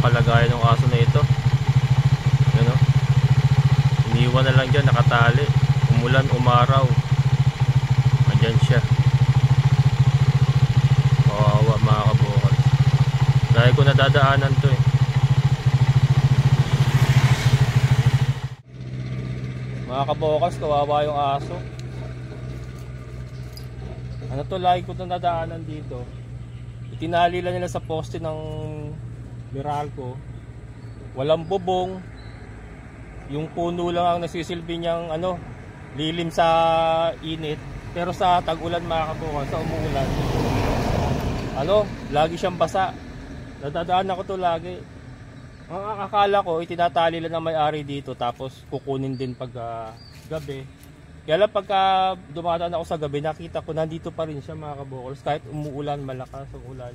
kalagayan ng aso na ito. Yan o. Iniwan na lang dyan, nakatali. Umulan, umaraw. Andyan siya. Kawawa mga kabukals. Dahil ko nadadaanan to eh. Mga kabukals, kawawa yung aso. Ano to, lagi ko itong nadaanan dito. Itinali lang nila sa poste ng Meralco. Walang bubong. Yung puno lang ang nasisilbi niyang ano, lilim sa init. Pero sa tag-ulan mga kabukals, sa umuulan, ano, lagi siyang basa. Nadadaan ako to lagi. Ang akala ko, itinatali lang ng may-ari dito, tapos kukunin din pag gabi. Kaya lang pagka dumadaan ako sa gabi, nakita ko nandito pa rin siya mga kabukals. Kahit umuulan, malakas ang ulan,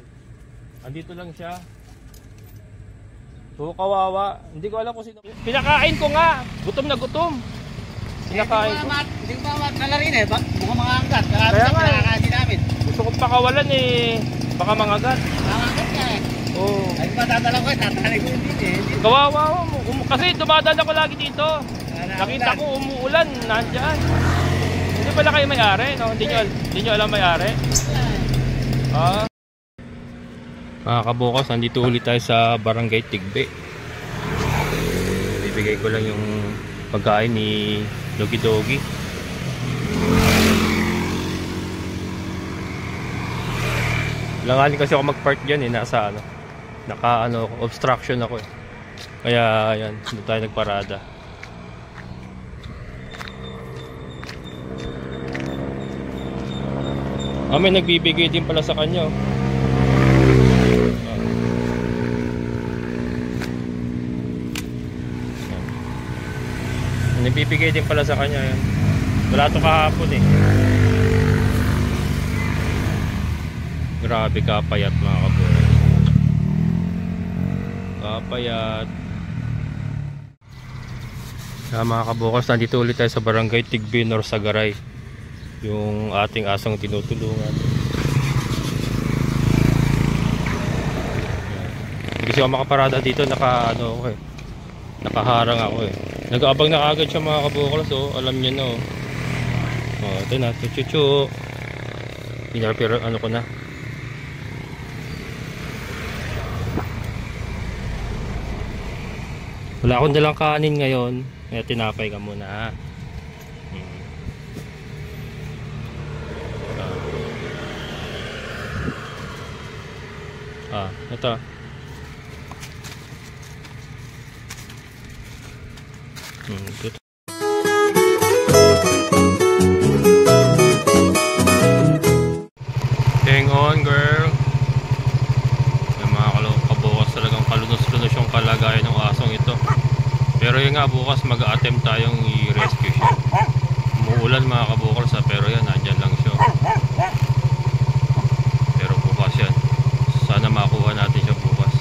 andito lang siya. So kawawa. Hindi ko alam kung sino. Pinakain ko nga, gutom na gutom. Pinakain ko. Hindi ko ba matala rin eh, mukhang mga angkat. Kaya nga pinakain namin. Gusto kong pakawalan eh, baka mangagat. Mga angkat ka eh. Oo. Ay ba tatala ko eh, tatali ko hindi eh. Kawawa mo. Kasi dumadaan ako lagi dito. Nakita ko umuulan, nandyan. Hindi pala kayo may-ari, no? Hindi nyo alam may-ari? Mga kabukals, nandito ulit tayo sa Barangay Tigbe. Bibigay ko lang yung pagkain ni Dogi Dogi. Langanin kasi ako mag-park dyan eh, nasa ano, obstruction ako eh. Kaya ayan, doon tayo nagparada. May nagbibigay din pala sa kanya. Nagbibigay din pala sa kanya yan. Wala ito kahapon eh. Grabe kapayat mga kabukals. Kapayat. Mga kabukals, nandito ulit tayo sa Barangay Tigbe, Norsagaray. Yung ating asong tinutulungan. Hindi kasi ako makaparada dito, nakaharang ako eh. Nag-aabang na agad siya mga kabukals, oh. Alam niya no. Ito na, chuchu. Pero ano ko na. Wala akong dalang kanin ngayon. Kaya tinapay ka muna. Ito. Ito. Hang on girl. Yung mga kabukals, talagang kalunos-lunos yung kalagayan ng asong ito. Pero yun nga, bukas mag-attempt tayong i-rescue siya. Umuulan mga kabukals pero yan, nandyan lang siya. Pero bukas yan, sana makuha natin siya bukas.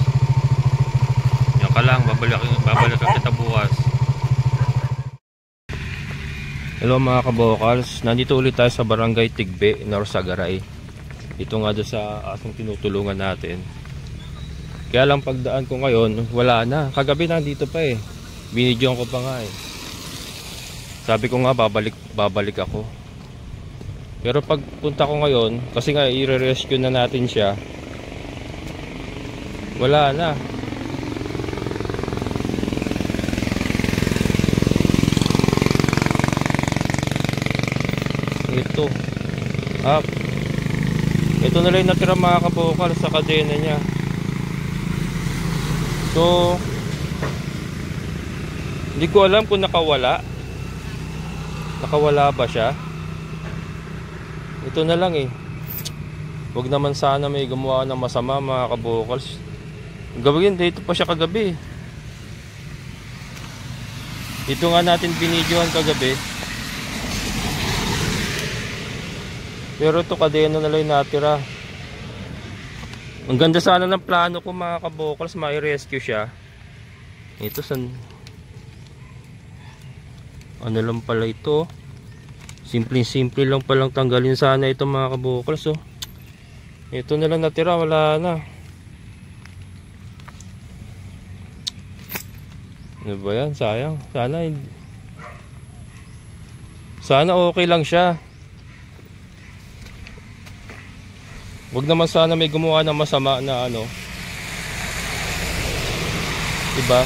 Yan ka lang, babalik kita bukas. Hello mga kabukals, nandito ulit tayo sa Barangay Tigbe, Norsagaray. Ito nga doon sa asong tinutulungan natin. Kaya lang pagdaan ko ngayon, wala na. Kagabi nandito pa eh. Binidyoan ko pa nga eh. Sabi ko nga babalik ako. Pero pagpunta ko ngayon, kasi nga i-rescue na natin siya, wala na. Ito. Ito na lang natira mga kabukals sa kadena niya. So hindi ko alam kung nakawala ba siya. Ito na lang eh. Huwag naman sana may gumawa ng masama mga kabukals. Gawin dito pa siya kagabi. Ito nga natin binidyohan kagabi. Pero ito kadena na lang natira. Ang ganda sana ng plano ko mga kabukals, mai-rescue siya. Ito ano lang pala ito. Simple lang palang tanggalin sana ito mga kabukals. Ito na lang natira, wala na. Ano ba yan? Sayang. Sana okay lang siya. Wag naman sana may gumawa ng masama na ano. Diba?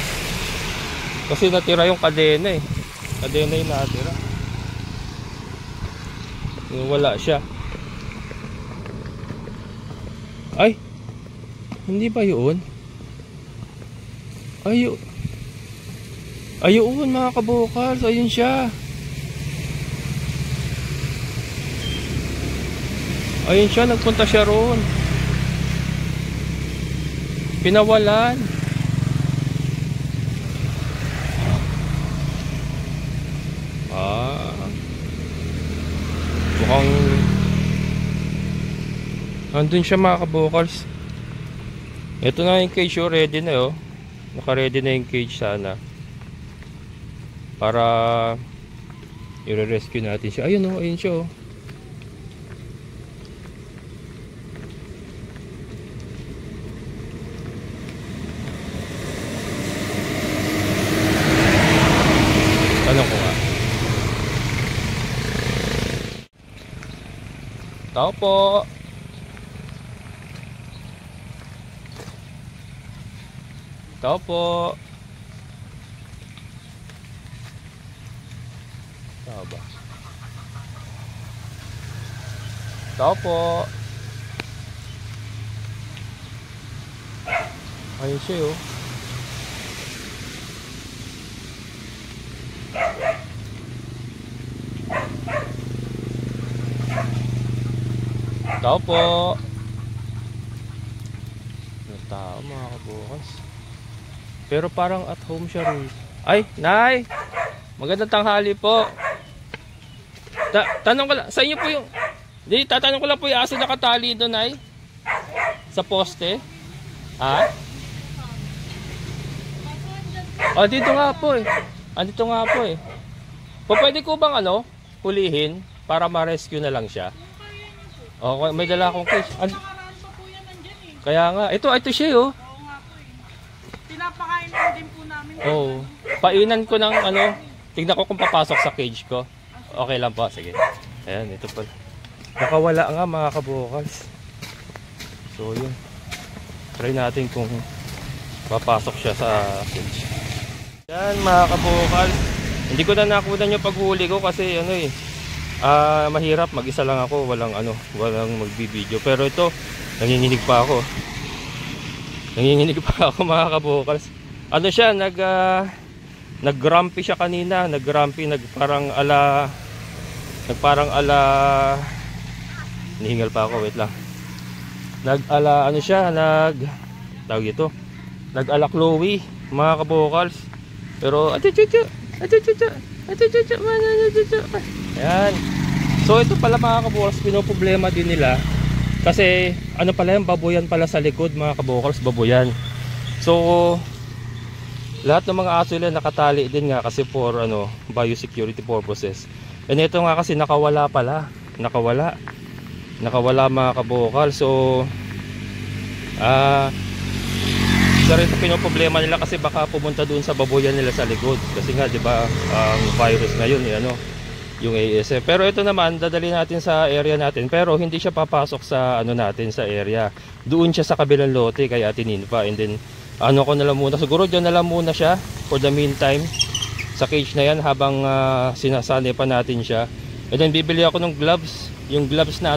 Kasi natira yung kadena eh. Kadena yung natira. Yung wala siya. Ay! Hindi ba yun? Ayun mga kabukals. Ayun siya. Ayun siya. Nagpunta siya roon. Pinawalan. Mukhang andun siya mga kabukals. Ito na yung cage, oh, ready na, oh. Naka-ready na yung cage sana. Para i-rescue natin siya. Ayun, oh, ayun siya, oh. Tanong ko nga. Tao po. Tao po. Tao ba? Tao po. Ayun siya, oh. Tao po. Tao mga kabukas. Pero parang at home siya rin. Ay, Nay! Magandang tanghali po. Tanong ko lang, sa inyo po yung... Hindi, tatanong ko lang po yung aso nakatali doon, Nay. Sa poste. Ha? Oh, dito nga po eh. Andito nga po eh. Pwede ko bang ano, hulihin para ma-rescue na lang siya? Okay, may dala akong case. Nakaraan pa po yan nandyan eh. Kaya nga, ito siya oh. Oo nga po eh. Pinapakain na din po namin. Oo. Painan ko ng ano, tignan ko kung papasok sa cage ko. Okay lang po, sige. Ayan, ito pa. Nakawala nga mga kabukals. So yun. Try natin kung papasok siya sa cage. Yan mga kabukals. Hindi ko na nakunan yung paghuli ko kasi ano eh. Mahirap, mag-isa lang ako, walang magbibideo. Pero ito, nanginginig pa ako. Nanginginig pa ako mga kabukals. Ano siya, nag-grumpy siya kanina, parang ala nihingal pa ako, wait lang. Tawag ito. Nag-ala Chloe, mga kabukals. Pero ayan. So ito pala mga kabukals, pinoproblema din nila. Kasi ano pala yung baboyan pala sa likod mga kabukals, baboyan. So lahat ng mga aso nila nakatali din nga kasi for biosecurity purposes. And ito nga kasi nakawala pala. Nakawala mga kabukals. So isa rin ito pinoproblema nila kasi baka pumunta doon sa baboyan nila sa likod. Kasi nga 'di ba ang virus ngayon yung ASF. Pero ito naman dadali natin sa area natin, pero hindi siya papasok sa natin sa area. Doon siya sa kabilang lote kay Ate Ninfa. And then ko na lang muna, siguro dyan na lang muna siya for the meantime sa cage na yan habang sinasanay pa natin siya. And then bibili ako ng gloves, yung gloves na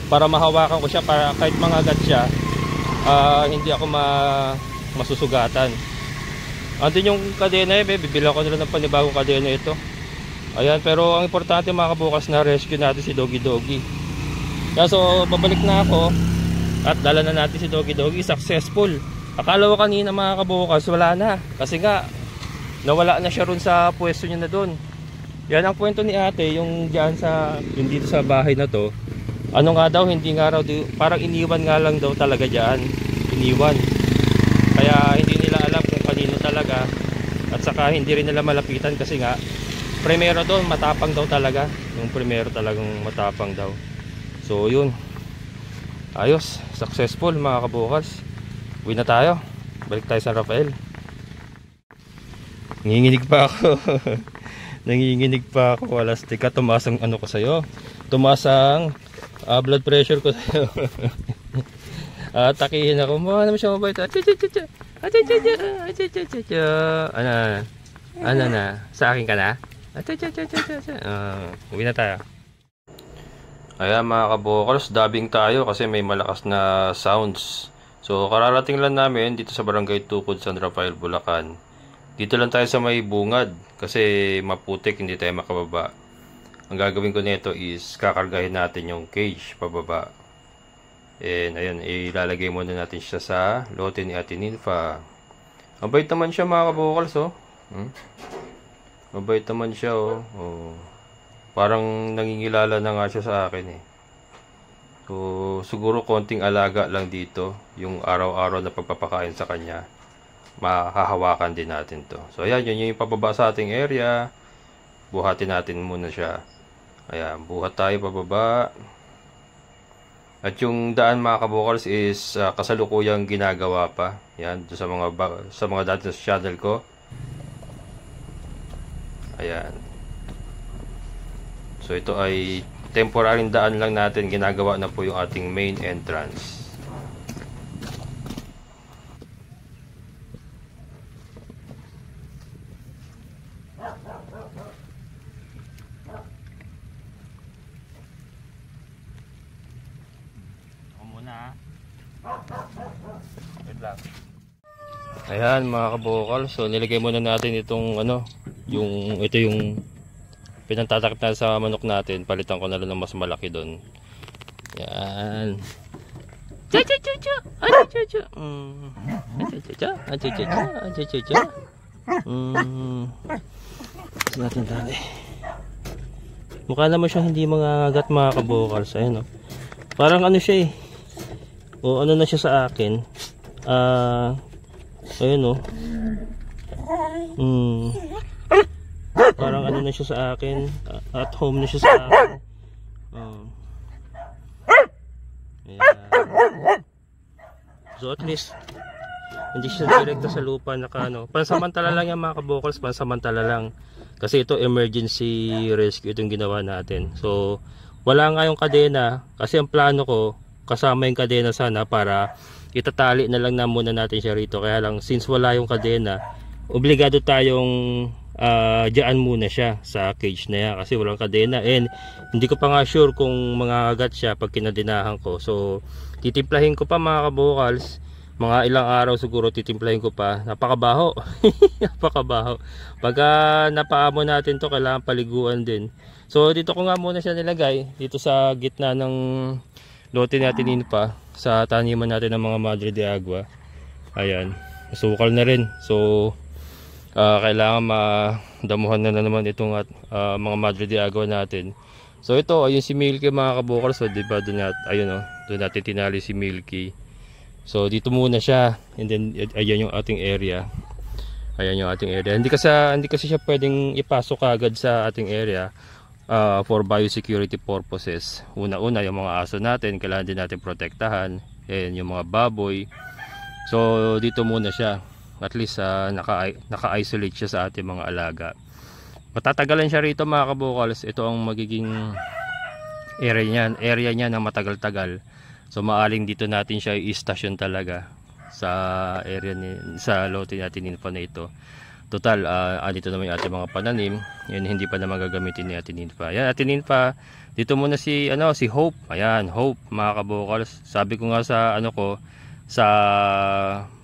para mahawakan ko siya, para kahit mangagat siya hindi ako masusugatan. Andun yung kadena bibili ako nila ng panibagong kadena ito. Ayan, pero ang importante mga kabukas na rescue natin si Doggy Doggy. Kaya so babalik na ako at dala na natin si Doggy Doggy. Successful. Akala ko kanina mga kabukas wala na, kasi nga nawala na siya ron sa pwesto niya na doon. Yan ang kwento ni ate, yung diyan yung dito sa bahay na to. Nga daw, hindi nga raw, parang iniwan nga lang daw talaga diyan. Iniwan. Kaya hindi nila alam kung kanino talaga. At saka hindi rin nila malapitan kasi nga primero doon matapang daw talaga. Yung primero talagang matapang daw. So yun. Ayos, successful mga kabukas. Uwi na tayo. Balik tayo sa Rafael. Nanginginig pa ako. Nanginginig pa ako. Alas, tika, tumaas ang ano ko sa'yo. Tumaas ang blood pressure ko sa'yo. Takihin ako. Mukha naman siya mabait. Ano na? Sa akin ka na? Uwi na tayo. Ayan mga kabokals, dubbing tayo kasi may malakas na sounds. So kararating lang namin dito sa Barangay Tukod, San Rafael, Bulacan. Dito lang tayo sa may bungad kasi maputik, hindi tayo makababa. Ang gagawin ko nito is kakargahin natin yung cage pababa. And ayun, ilalagay muna natin siya sa lote ni Ate Ninfa. Mabait naman siya mga kabokals, oh. Mabait naman siya, oh. Parang nangingilala na nga siya sa akin, eh. So siguro konting alaga lang dito, yung araw-araw na pagpapakain sa kanya. Mahahawakan din natin to. So ayan, yun yung pababa sa ating area. Buhatin natin muna siya. Ayan, buhat tayo pababa. At yung daan mga kabokals is kasalukuyang ginagawa pa. Yan, sa mga dati sa channel ko. Ayan. So ito ay temporary daan lang natin. Ginagawa na po yung ating main entrance. Ayan mga kabokal, so nilagay muna natin itong ano, ito yung pinantatakip na sa manok natin. Palitan ko na lang ng mas malaki doon. Yan. Cha cha cha cha. Cha cha cha. Cha cha cha. Cha cha cha. Natin tali. Mukha naman siya hindi mangangagat mga kabokal. Ayan, no? Parang ano siya eh. O ano na siya sa akin. Ayun, oh. Parang ano na siya sa akin. At home na siya sa akin. Ayan. So at least hindi siya direkta sa lupa ano. Pansamantala lang yan mga kabokals. Pansamantala lang. Kasi ito emergency rescue itong ginawa natin. So wala nga yung kadena. Kasi ang plano ko kasama yung kadena sana para itatali na lang na muna natin siya rito. Kaya lang since wala yung kadena, obligado tayong dyan muna siya sa cage na yan kasi walang kadena. And hindi ko pa nga sure kung mangangagat siya pag kinadinahan ko. So titimplahin ko pa mga kabokals. Mga ilang araw siguro titimplahin ko pa. Napakabaho. Napakabaho. Pagka napaamo natin to kailangan paliguan din. So dito ko nga muna siya nilagay. Dito sa gitna ng lote natin pa sa taniman natin ng mga Madre de Agua. Ayan, masukal na rin. So kailangan madamuhan na naman itong mga Madre de Agua natin. So ito, ayun si Milky mga kabokal. So diba doon natin tinali si Milky. So dito muna siya. And then ayan yung ating area. Ayan yung ating area. Hindi kasi siya pwedeng ipasok agad sa ating area. For biosecurity purposes. Una-una yung mga aso natin, kailangan din natin protektahan. And yung mga baboy. So dito muna siya. At least naka-isolate siya sa ating mga alaga. Matatagalan siya rito mga kabokals. Ito ang magiging area niya na matagal-tagal. So maaling dito natin siya i-station talaga sa area sa lote natin info na ito. Total, dito naman yung ating mga pananim. Yan, hindi pa naman gagamitin ni Ate Ninfa. Ayan, Ate Ninfa, dito muna si Hope. Ayan, Hope, mga kabokals. Sabi ko nga sa sa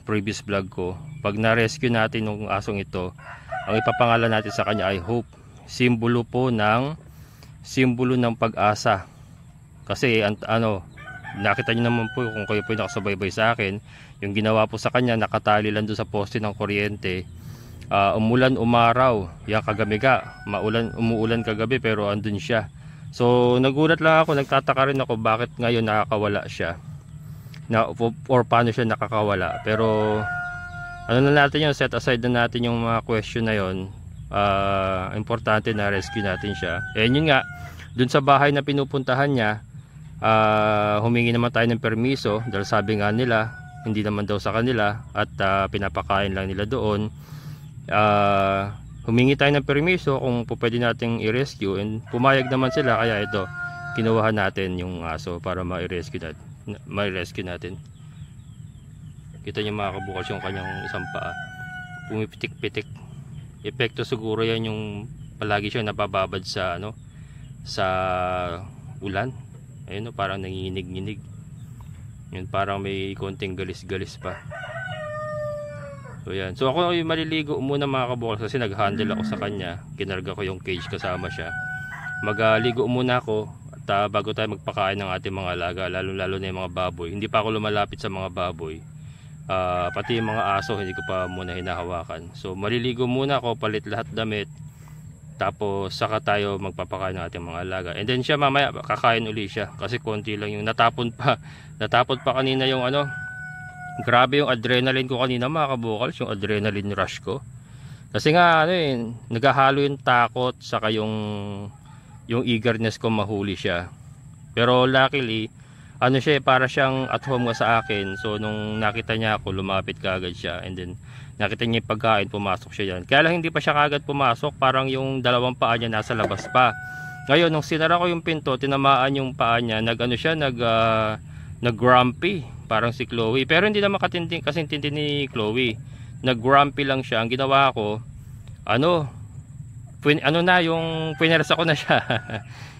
previous vlog ko, pag na-rescue natin yung asong ito, ang ipapangalan natin sa kanya ay Hope. Simbolo ng pag-asa. Kasi nakita niyo naman po kung kayo po nakasubaybay sa akin, yung ginawa po sa kanya, nakatali lang doon sa poste ng kuryente. Umulan umaraw, yan kagabi umuulan kagabi pero andun siya. So nagulat lang ako, nagtataka rin ako bakit ngayon nakakawala siya or paano siya nakakawala. Pero ano na natin yun, set aside na natin yung mga question na yun. Importante na rescue natin siya. Yun nga, dun sa bahay na pinupuntahan niya, humingi naman tayo ng permiso dahil sabi nga nila hindi naman daw sa kanila at pinapakain lang nila doon. humingi tayo ng permiso kung pwede nating i-rescue, and pumayag naman sila, kaya ito kinuha natin yung aso para ma-rescue natin. Kita niyo mga kabukals yung kanyang isang paa, pumipitik-pitik. Epekto siguro yan yung palagi siya napababad sa sa ulan. Ayun, parang nanginginig-nginig. Yun, parang may konting galis-galis pa. So yan. So ako yung maliligo muna mga kabukals kasi nag-handle ako sa kanya. Kinarga ko yung cage kasama siya. Magligo muna ako at bago tayo magpakain ng ating mga alaga, lalo na yung mga baboy. Hindi pa ako lumalapit sa mga baboy. Pati yung mga aso hindi ko pa muna hinahawakan. So maliligo muna ako, palit lahat damit. Tapos saka tayo magpapakain ng ating mga alaga. And then siya mamaya kakain uli siya kasi konti lang yung natapon pa kanina yung grabe yung adrenaline ko kanina mga kabukals, yung adrenaline rush ko. Kasi nga naghahalo yung takot saka yung eagerness ko mahuli siya. Pero luckily siya para siyang at home nga sa akin. So nung nakita niya ako, lumapit kaagad siya, and then nakita niya yung pagkain, pumasok siya yan. Kaya lang hindi pa siya kaagad pumasok, parang yung dalawang paa niya nasa labas pa. Ngayon nung sinara ko yung pinto, tinamaan yung paa niya, nag-grumpy, parang si Chloe. Pero hindi naman kasing tindi ni Chloe. Nag-grumpy lang siya. Ang ginawa ko, yung pinersa ko na siya.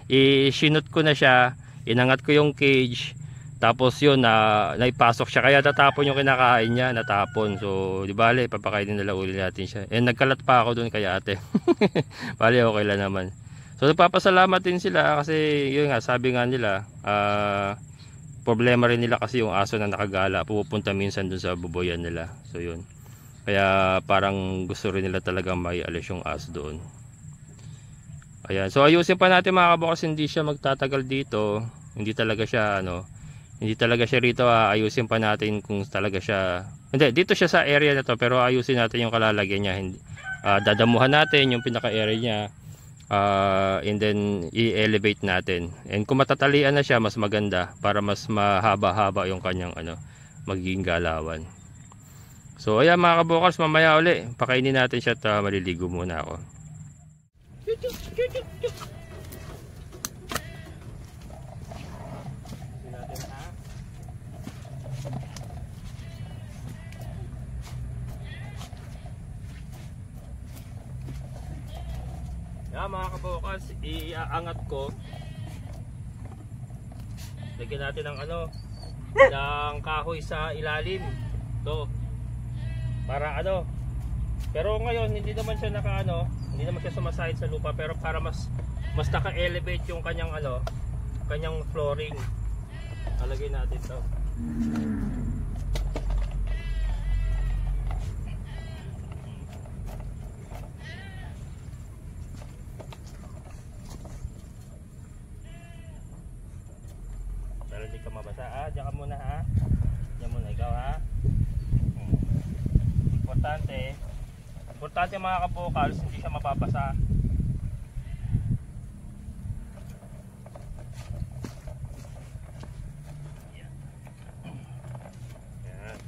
Isinut ko na siya, inangat ko yung cage, tapos yun naipasok siya, kaya natapon yung kinakain niya, natapon. So di bale, papakainin nila uli natin siya. And nagkalat pa ako dun kay ate. Bale, okay lang naman. So nagpapasalamat din sila kasi yun nga, sabi nga nila, problema rin nila kasi yung aso na nakagala pupunta minsan dun sa buboyan nila. So yun, kaya parang gusto rin nila talagang may alis yung aso doon. Ayan, so ayusin pa natin mga kabukals, hindi siya magtatagal dito. Hindi talaga siya rito. Ayusin pa natin kung talaga siya. Hindi, dito siya sa area na to, pero ayusin natin yung kalalagyan niya. Dadamuhan natin yung pinaka-area niya. And then i-elevate natin. And kung matatalian na siya, mas maganda para mas mahaba-haba yung kanyang magiging galawan. So ayan mga kabukals, mamaya uli pakainin natin siya at maliligo muna ako. Yan mga kabukals, iaangat ko. Lagyan natin ng ng kahoy sa ilalim. To. Para pero ngayon hindi naman siya hindi naman siya sumasahid sa lupa, pero para mas naka-elevate yung kanyang kanyang flooring. Talagay natin to. Para hindi ka mabasa. Diyan ka muna ha. Diyan muna ikaw ha. Importante mga kabukals, hindi siya mapapasa. Yan. Yan.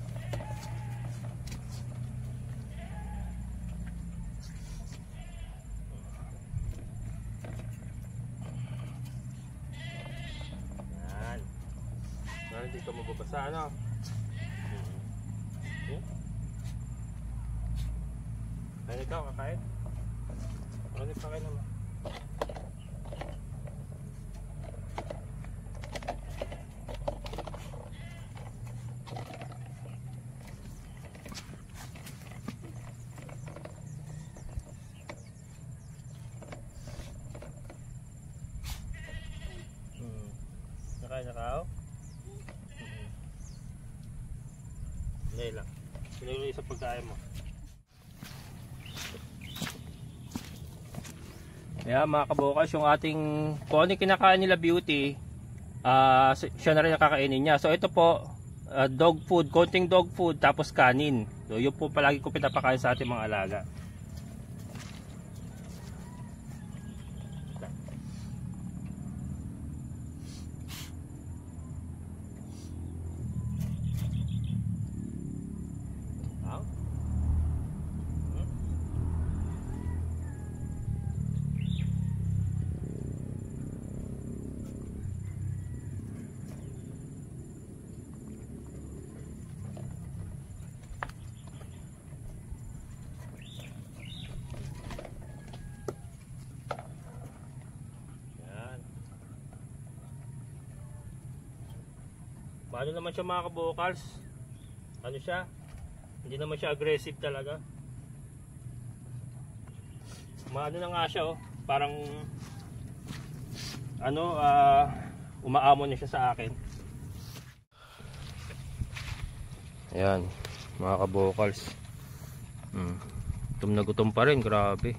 Yan. Para hindi ka mababasa Kaya ikaw, kakain? Ano kakain naman? Nakain na kao? Hindi lang. Pinuloy sa pagkain mo. Kaya mga kabukals, yung ating kung ano kinakain nila Beauty, siya na rin nakakainin niya. So ito po, dog food, konting dog food, tapos kanin. So yun po palagi ko pinapakain sa ating mga alaga. Paano naman siya mga kabukals? Ano siya? Hindi naman siya aggressive talaga. Maano na nga siya oh. Parang ano, umaamon na siya sa akin. Ayan, mga kabukals. Gutom na gutom pa rin, grabe.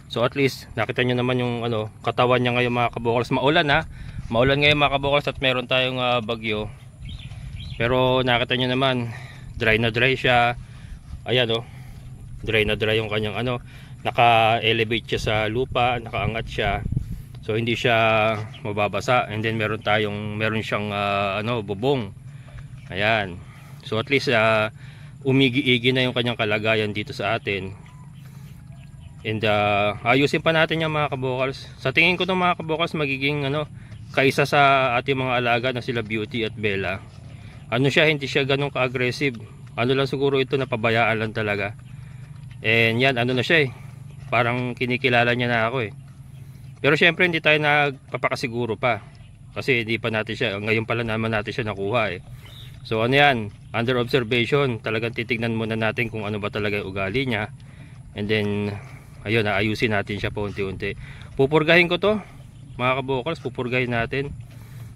So at least nakita nyo naman yung ano, katawan niya ngayon mga kabukals. Maulan ha. Maulan ngayon mga kabukals at meron tayong bagyo. Pero nakita nyo naman, dry na dry siya. Ayan oh. Dry na dry yung kanyang ano, naka-elevate siya sa lupa, nakaangat siya. So hindi siya mababasa. And then meron siyang ano, bubong. Ayan. So at least umigi-igi na yung kanyang kalagayan dito sa atin. And ayusin pa natin yung mga kabukals. Sa tingin ko ng mga kabukals magiging ano, kaisa sa ating mga alaga na sila Beauty at Bella. Ano siya, hindi siya ganun ka-aggressive. Ano lang siguro ito, napabayaan lang talaga. And yan, ano na siya eh. Parang kinikilala niya na ako eh. Pero syempre hindi tayo nagpapakasiguro pa. Kasi hindi pa natin siya, ngayon pala naman natin siya nakuha eh. So ano yan, under observation, talagang titignan muna natin kung ano ba talaga yung ugali niya. And then, ayun, ayusin natin siya po unti-unti. Pupurgahin ko to, mga kabukals, pupurgahin natin.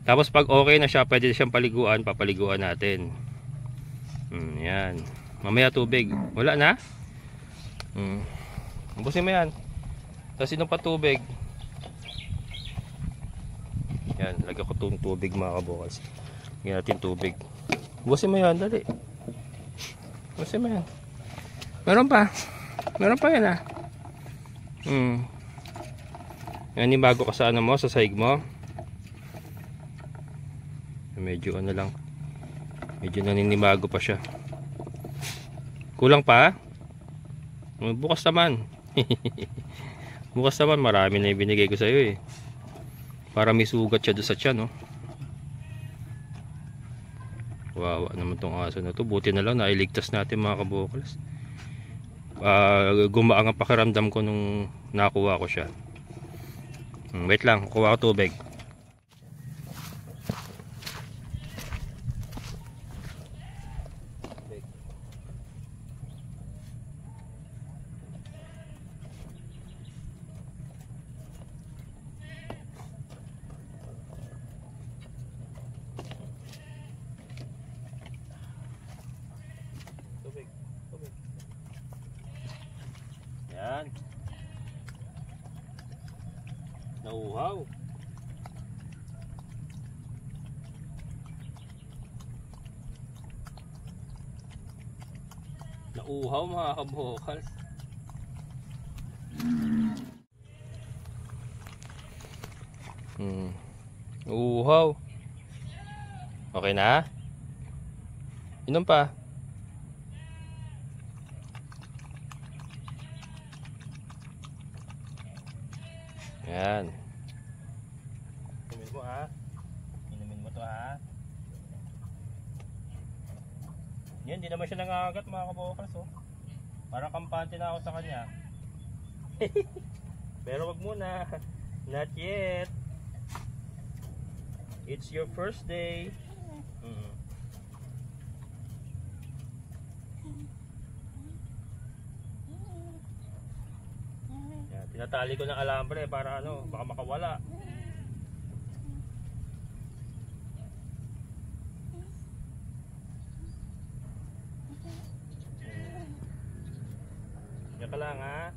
Tapos pag okay na siya, pwede siyang paliguan, papaliguan natin. Yan. Mamaya tubig. Wala na? Ubusin mo yan. Tapos inom pa tubig. Yan, lagyan ko itong tubig mga kabukals. Lagyan natin tubig. Ubusin mo yan, dali. Ubusin mo yan. Meron pa. Meron pa yan ah. Yan yung bago ka sa ano mo, sa sahig mo. Medyo ano lang, medyo naninibago pa siya. Kulang pa? Bukas naman. Bukas naman, marami na yung binigay ko sa iyo eh. Para may sugat siya doon sa tiyan, no? Wawa naman tong aso na to. Buti na lang nailigtas natin mga kabukals. Gumaang ang pakiramdam ko nung nakuha ko siya. Wait lang, kuha ko tubig. Yan. Nauhaw. Nauhaw mga kabukals. Nauhaw. Okay na? Inom pa. Yan. Inumin mo ha. Inumin mo to ha. Yan, di naman siya nangangagat mga kabukals oh. Parang kampante na ako sa kanya. Pero wag muna. Not yet. It's your first day. Tinatali ko ng alambre para ano, baka makawala. Yan ka lang ha.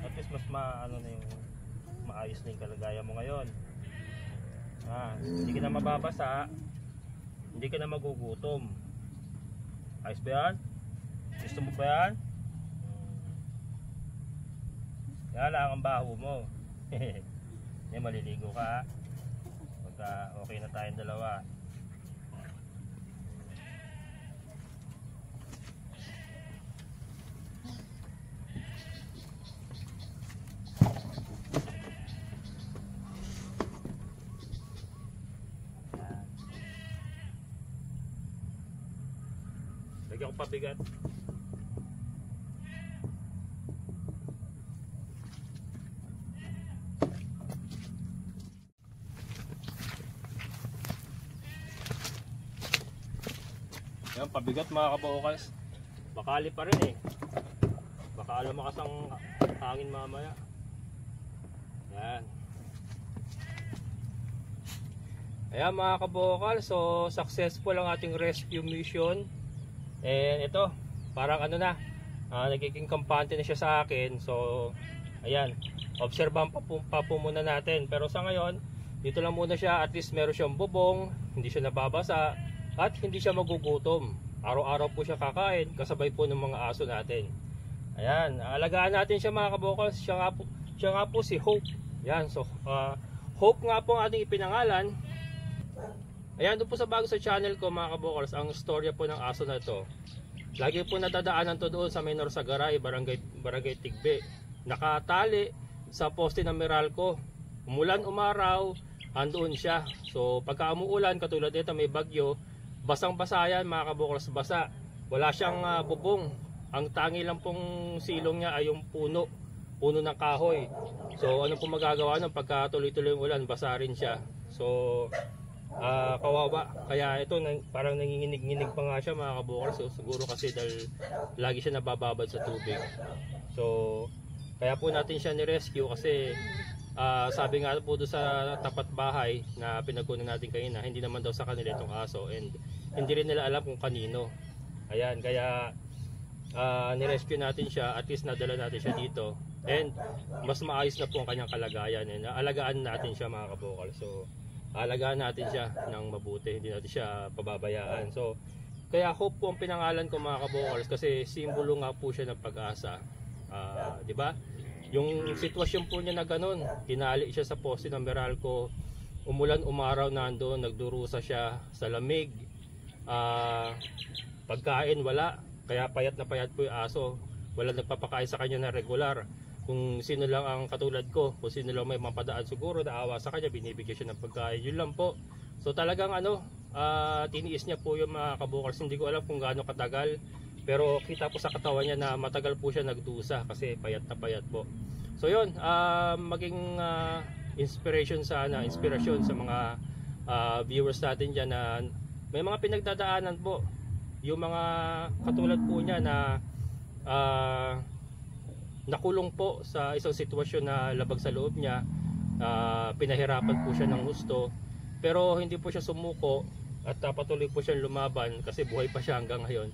At least mas ano na yung maayos na yung kalagayan mo ngayon. Hindi ka na mababasa. Hindi ka na magugutom. Ayos ba yan? Gusto mo ba yan? Kaya lang ang baho mo. Yan, maliligo ka. Pagka okay na tayong dalawa. Lagyan ko pabigat. Ayan, pabigat mga kabokals. Bakali pa rin eh. Baka lumakas ang hangin mamaya. Ayan. Ayan mga kabokal, so successful ang ating rescue mission. And ito, parang ano na, nagiging kampante na siya sa akin. So, ayan, obserbahan pa po muna natin. Pero sa ngayon, dito lang muna siya, at least meron siyang bubong, hindi siya nababasa, at hindi siya magugutom. Araw-araw po siya kakain, kasabay po ng mga aso natin. Ayan, alagaan natin siya mga kabokal. Siya nga po si Hope. Ayan, so Hope nga po ang ating ipinangalan. Ayan, doon po sa bago sa channel ko mga kabokals, ang storya po ng aso na ito. Lagi po nadadaanan to doon sa Menor Sagaray, Barangay Tigbe. Nakatali sa poste ng Meralco. Umulan, umaraw, andoon siya. So pagka umuulan, katulad nito may bagyo, basang-basa yan mga kabokals, basa. Wala siyang bubong. Ang tangi lang pong silong niya ay yung puno ng kahoy. So ano po magagawa nun pagka tuloy-tuloy yung ulan, basa rin siya. So kawawa. Kaya ito parang nanginginig-nginig pa nga siya mga kabokals. So siguro kasi dahil lagi siya nabababad sa tubig. So kaya po natin siya ni-rescue kasi sabi nga po doon sa tapat bahay na pinagkunan natin kanina, hindi naman daw sa kanila itong aso, and hindi rin nila alam kung kanino. Ayan, kaya ni-rescue natin siya, at least nadala natin siya dito, and mas maayos na po ang kanyang kalagayan, and alagaan natin siya mga kabokal. So alagaan natin siya ng mabuti, hindi natin siya pababayaan. So kaya Hope po ang pinangalan ko mga kabokals, kasi simbolo nga po siya ng pag-asa. Di ba? Yung sitwasyon po niya na ganun, tinali siya sa poste ng Meralco, umulan, umaraw, nandoon, nagdurusa siya sa lamig, pagkain wala, kaya payat na payat po yung aso, wala nagpapakain sa kanya na regular. Kung sino lang ang katulad ko, kung sino lang may mapadaan siguro, naawa sa kanya, binibigyan siya ng pagkain, yun lang po. So talagang tiniis niya po yung mga kabukals. Hindi ko alam kung gaano katagal, pero kita po sa katawan niya na matagal po siya nagdusa kasi payat na payat po. So yun, maging inspirasyon sa mga viewers natin dyan na may mga pinagdadaanan po. Yung mga katulad po niya na nakulong po sa isang sitwasyon na labag sa loob niya, pinahirapan po siya ng husto, pero hindi po siya sumuko at patuloy po siyang lumaban kasi buhay pa siya hanggang ngayon.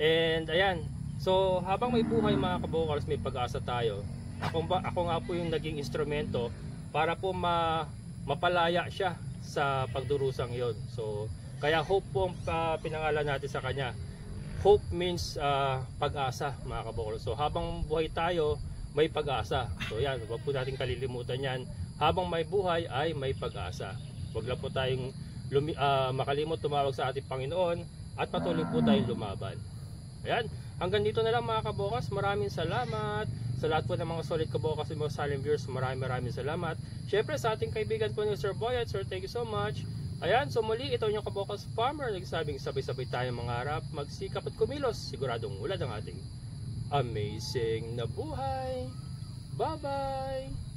And ayan, so habang may buhay mga kabokals, may pag-asa tayo. Ako nga po yung naging instrumento para po mapalaya siya sa pagdurusang yon. So kaya Hope po ang pinangalan natin sa kanya. Hope means pag-asa mga kabokals. So habang buhay tayo, may pag-asa. So yan, huwag po natin kalilimutan yan. Habang may buhay ay may pag-asa. Huwag lang po tayong makalimot tumawag sa ating Panginoon at patuloy po tayong lumaban. Ayan, hanggang dito na lang mga kabokas. Maraming salamat sa lahat po ng mga solid kabokas at mga silent viewers. Maraming salamat. Syempre sa ating kaibigan po ni Sir Boyet. Sir, thank you so much. Ayan, so muli ito yung kabokas farmer. Nagsabing sabay-sabay tayong mangarap, magsikap at kumilos. Siguradong ulad ang ating amazing na buhay. Bye-bye!